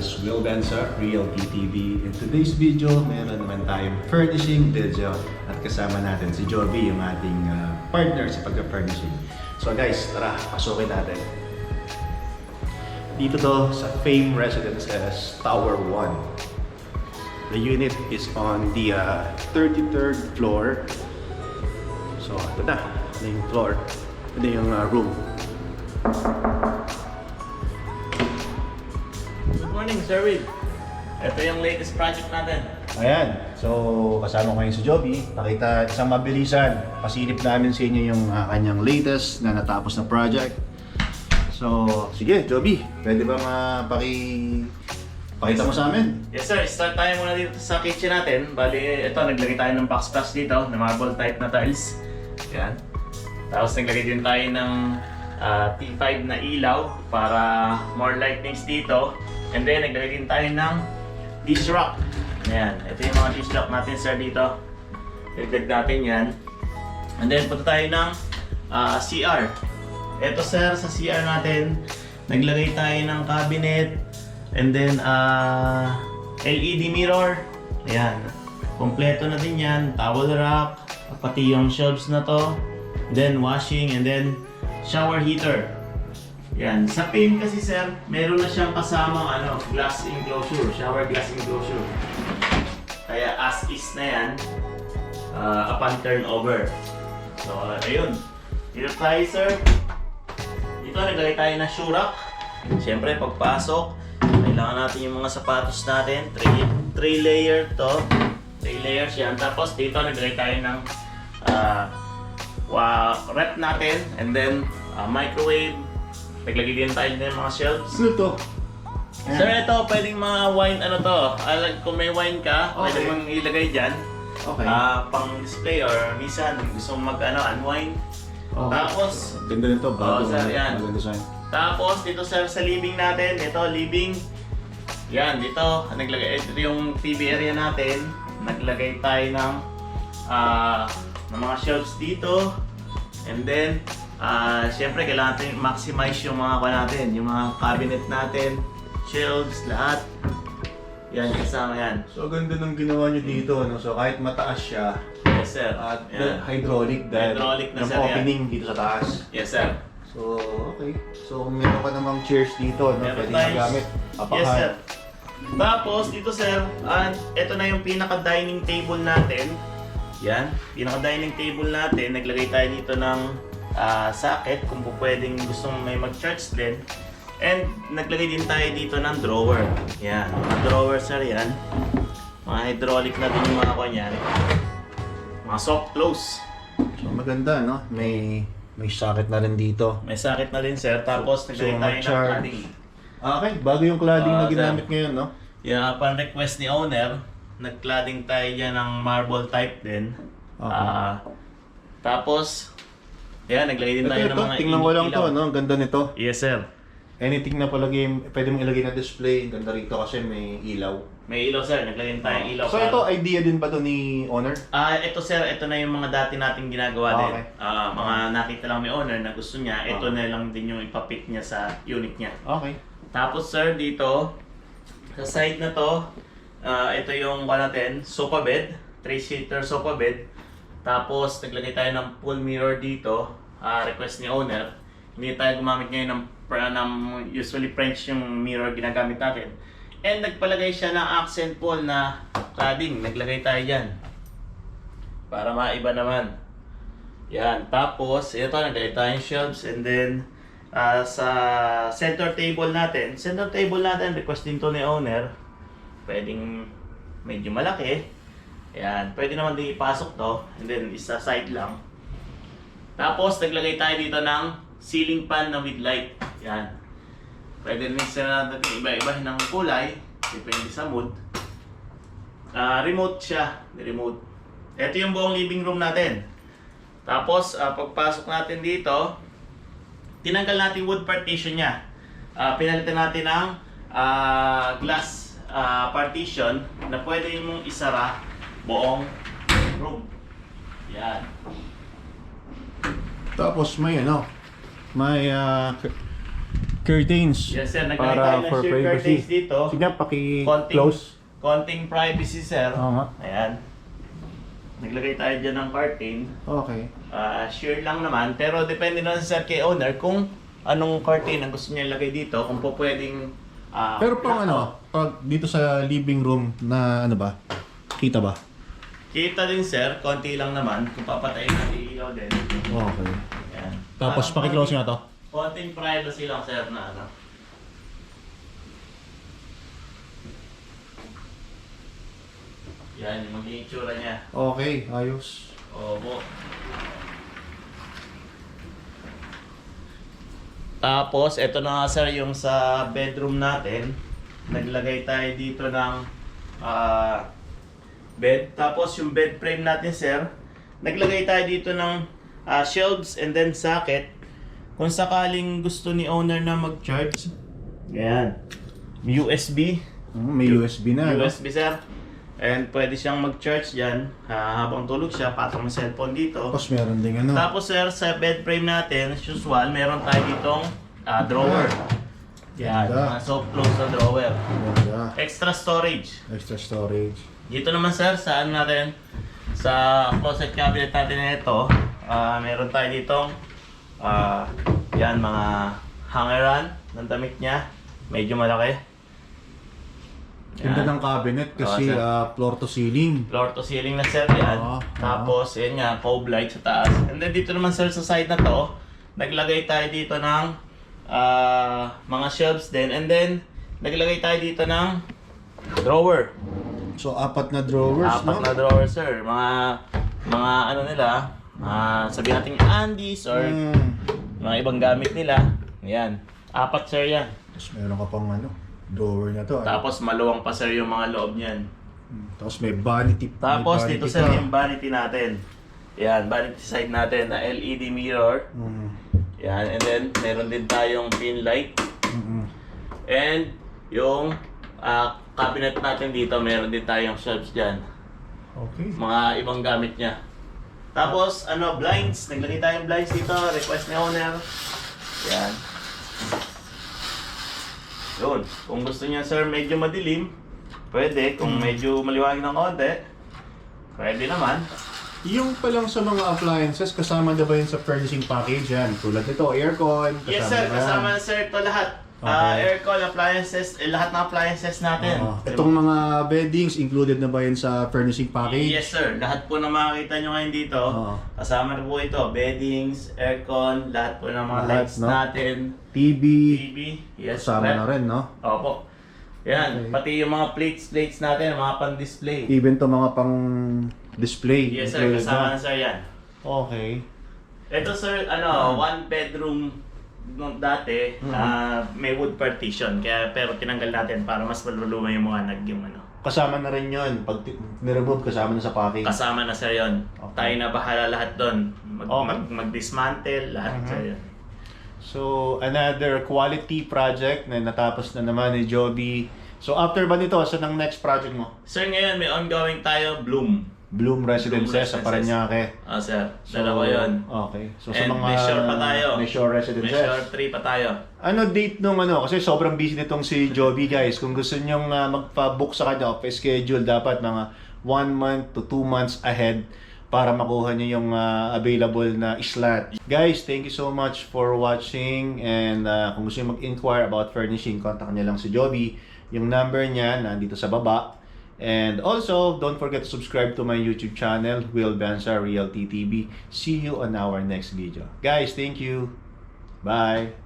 is Will Benza, Realty TV. In today's video, meron naman tayong furnishing video at kasama natin si Jovi, yung ating partner sa pagka-furnishing. So guys, tara, pasukin natin. Dito to sa Fame Residences Tower 1. The unit is on the 33rd floor. So ito na yung floor. Ito yung room. Good morning, Sir Will. Ito yung latest project natin. Ayan, so kasama ko ngayon si Jovi. Pakita isang mabilisan. Pasilip namin sa inyo yung kanyang latest na natapos na project. So, sige Jovi, pwede ba pakita mo sa amin? Yes sir, start tayo muna dito sa kitchen natin. Bali, ito, naglagay tayo ng backsplash dito, na marble type na tiles. Yan. Tapos naglagay din tayo ng T5 na ilaw para more lightnings dito. And then, naglagay din tayo ng dish rack. Ayan, ito yung mga dish rack natin sir dito. Dagdag natin yan. And then, punta tayo ng CR. Ito sir, sa CR natin, naglagay tayo ng cabinet. And then, LED mirror. Ayan. Kompleto na din yan. Towel rack. Pati yung shelves na to. Then, washing. And then, shower heater. Yan. Sa Fame kasi sir, meron na siyang kasamang glass enclosure. Shower glass enclosure. Kaya as is na yan upon turnover. So, ayun. Dito tayo sir. Dito, naglagay tayo ng shoe rack. Siyempre, pagpasok, kailangan natin yung mga sapatos natin. 3 layer to. 3 layers yan. Tapos dito naglagay tayo ng rep natin. And then microwave. Naglagay din tayo ng mga shelves. Ano to? Sir, ito pwedeng mga wine kung may wine ka, Okay. pwede mong ilagay dyan. Okay. Pang display or minsan gusto mong unwind. Oh. Tapos, Ganda nito, bago sir, yan. design. Tapos dito sir sa living natin, ito living. Yan, dito naglagay ito yung TV area natin. Naglagay tayo ng mga shelves dito. And then syempre kailangan natin maximize yung mga natin, yung mga cabinet natin, shelves, lahat. Yan, kasama yan. So ganda ng ginawa nyo dito, no? So kahit mataas siya, Yes sir. at Yan. hydraulic dahil Hydraulic na, yung sir, yan. opening dito sa taas. Yes sir. So, okay. So, meron ka namang chairs dito, no? Meron Pwede tayong- magamit. Yes sir. Tapos dito sir, ito na yung pinaka-dining table natin. Yan, pinaka-dining table natin. Naglagay tayo dito ng socket kung pwedeng gustong may mag-charge din. And naglagay din tayo dito ng drawer. Yan, mga drawer sir yan. Mga hydraulic na din yung mga kanyan. Mga soft close. So, maganda, no? May socket na rin dito. May socket na din sir. Tapos naglagay tayo ng mag-charge. cladding. Okay, bago yung cladding na Sir. ginamit ngayon, no? Yeah, upon request ni owner, nag-cladding tayo dyan ng marble type din. Okay. Tapos, yan, naglagay din tayo ng mga tingnan ko lang ilaw. to, no? Ang ganda nito. Yes, sir. Anything na palagay, pwede mong ilagay na display. Ganda rito kasi may ilaw. May ilaw, sir. Naglagay din tayo ng ilaw. So, ito, idea din ba to ni owner? Ito, sir. Ito na yung mga dati nating ginagawa din. Okay. Mga nakita lang ni owner na gusto niya. Ito na lang din yung ipapit niya sa unit niya. Okay. Tapos, sir, dito, sa side na to, ito yung natin, sofa bed. 3-seater sofa bed. Tapos, naglagay tayo ng full mirror dito. Request ni owner. Hindi tayo gumamit ngayon ng usually French yung mirror ginagamit natin. And nagpalagay siya ng accent wall na cladding. Naglagay tayo dyan. Para maiba naman. Yan. Tapos, ito, naglagay tayo ng shelves. And then, sa center table natin, request din to ni owner. Pwedeng medyo malaki. Yan. Pwede naman din ipasok to. And then, isa side lang. Tapos, naglagay tayo dito ng ceiling fan na with light. Yan. Pwede rin sila natin iba-iba ng kulay. Depende sa mood. Remote siya. Remote. Ito yung buong living room natin. Tapos, pagpasok natin dito, tinanggal natin wood partition niya. Pinalitan natin ng glass partition na pwede mong isara buong room. Yan. Tapos may may curtains. Yes, sir. Naglagay tayo Para ng for sheer privacy. curtains dito. Sige nga, paki-close. Konting privacy, sir. Oo nga. Ayan. Naglagay tayo dyan ng curtain. Okay. Sheer lang naman. Pero depende na sir kay owner kung anong curtain ang gusto niya ilagay dito. Kung po pwedeng... Pero pang pag dito sa living room na ano ba? Kita ba? Kita din sir, konti lang naman. Kung papatayin natin ilaw din. Okay. Ayan. Tapos paki-close nga to. Konting privacy lang sir na ano. Yan, yung magiging itsura niya. Okay, ayos. Opo. Tapos, ito na nga sir yung sa bedroom natin. Naglagay tayo dito ng bed. Tapos yung bed frame natin sir, naglagay tayo dito ng shelves and then socket. Kung sakaling gusto ni owner na mag-charge, yan. USB. May USB na. USB sir. And pwede siyang mag-charge dyan habang tulog siya, patong ng cellphone dito. Tapos meron ding ano. Tapos sir, sa bed frame natin, as usual, meron tayo ditong drawer. Yan, Ganda. mga soft close na drawer. Ganda. Extra storage. Extra storage. Dito naman sir, sa ano natin, sa closet cabinet natin na ito, meron tayo ditong yan, mga hangeran ng damit niya. Medyo malaki. Ganda ng cabinet kasi sir. floor to ceiling. Floor to ceiling na sir yan. Tapos, yan nga, cove light sa taas. And then dito naman sir, sa side na to, naglagay tayo dito ng mga shelves din. And then, naglagay tayo dito ng drawer. So, 4 na drawers, Apat na drawer sir. Mga ano nila, sabihin natin undies or mga ibang gamit nila. Yan. 4 sir yan. Tapos meron ka pang ano, drawer na to. Tapos maluwang pa sir yung mga loob niyan. Tapos may vanity. Tapos may vanity dito sir pa. yung vanity natin. Yan, vanity side natin na LED mirror. Yan, and then meron din tayong pin light. And yung cabinet natin dito, meron din tayong shelves dyan. Okay. Mga ibang gamit niya. Tapos, blinds. Naglagay tayong blinds dito. Request ni owner. Yan. Yun. Kung gusto niya, sir, medyo madilim, pwede. Kung medyo maliwanag ng konti, pwede naman. Yung pa lang sa mga appliances, kasama na ba yun sa furnishing package yan? Tulad nito, aircon, kasama Yes, sir. na yan. Kasama na, sir, ito lahat. Okay. Aircon, appliances, lahat ng appliances natin. Itong mga beddings, included na ba yun sa furnishing package? Yes, sir. Lahat po na makikita nyo ngayon dito, kasama na po ito. Beddings, aircon, lahat po ng mga Lahat, lights no? natin. TV, TV, yes, kasama rep. na rin, no? Opo. Yan, Okay. pati yung mga plates natin, mga pan-display. Even to mga pang display. Yes, sir. Kasama na, sir, yan. Okay. Ito, sir, one bedroom nung dati, may wood partition. Pero tinanggal natin para mas maluluma yung mga yung Kasama na rin yun. Pag niremove, kasama na sa package. Kasama na, sir, yun. Okay. Tayo na bahala lahat doon. Okay. Mag-dismantle, lahat, sir, yun. So, another quality project na natapos na naman ni Joby. So, after ba nito, saan ang next project mo? Sir, ngayon may ongoing tayo, Bloom. Bloom Residences sa Parañaque. Sir. Dalawa yun. Okay. So, And sa mga may shore pa tayo. May shore residences. May shore 3 pa tayo. Ano date nung Kasi sobrang busy nitong si Joby, guys. Kung gusto nyong magpa-book sa kanya, pa-schedule, dapat mga 1 month to 2 months ahead para makuha niyo yung available na slot. Guys, thank you so much for watching. And kung gusto niyo mag-inquire about furnishing, contact niyo lang si Joby. Yung number niya nandito sa baba. And also, don't forget to subscribe to my YouTube channel, Will Benza Realty TV. See you on our next video. Guys, thank you. Bye.